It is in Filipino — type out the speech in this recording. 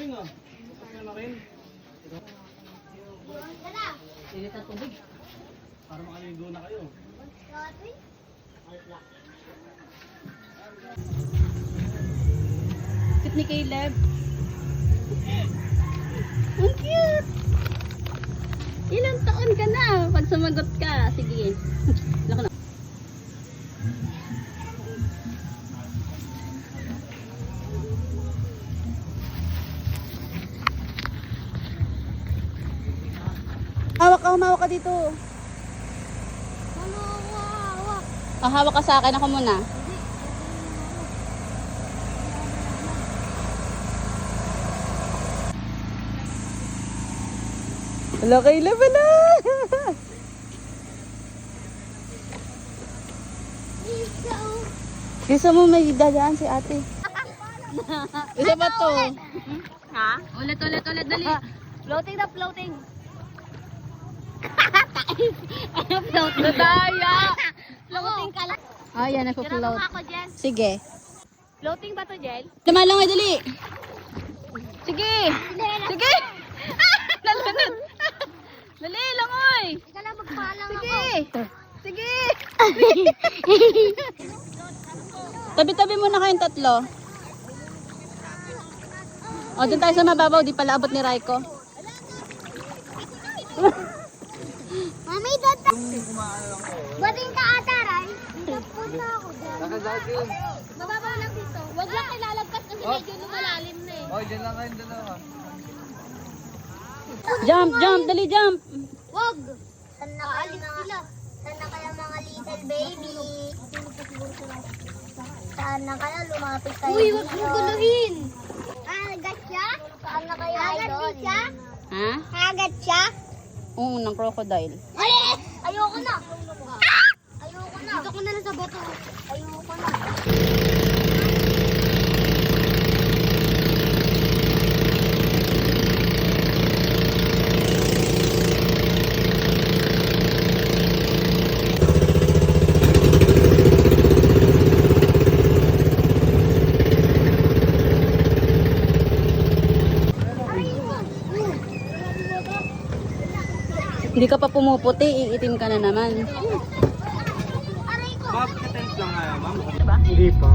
galing ah. Okay na rin. Init ang tubig. Para makaligo na kayo. Cute ni Caleb. Ang cute! Ilang taon ka na pag sumagot ka? Sige. Lako na. Humawak ka dito. Hawak ka sa akin, ako muna. Wala kayo pala. Gusto mo may dadaan si ate. Isa ba to? Ha? Ulit, dali. Floating na floating. Float. Nadaya. Floating ka lang. Oh, yan, nagpo-float. Ako, Jen. Sige. Floating ba to, Jen? Lumalang ay dali. Sige. Sige. Nalunod. Dali, langoy. Ika lang magpalang Sige. Sige. Tabi-tabi muna kayong tatlo. O, dun tayo sa mababaw. Di pala abot ni Raiko. Mami, data. Bating ka ata, Ray. Punta ako dyan. Nakagagin. Mababaw lang dito. Huwag lang ilalagpas kasi medyo lumalalim na eh. Oh, dyan lang kayong dalawa. Jump, jump. Dali, jump. Wag! Saan na kaya mga little baby? Saan na kaya lumapit kayo? Uy, wag mo guluhin! Agat siya? Saan na kaya idol? Siya? Ha? Agat siya? Oo, ng crocodile. Ay! Ayoko na! Ayoko na! Dito ko na lang sa bato. Ayoko na. Hindi ka pa pumuputi, iitim ka na naman. Bob, ka-tent lang nga, ma'am. Diba? Hindi pa.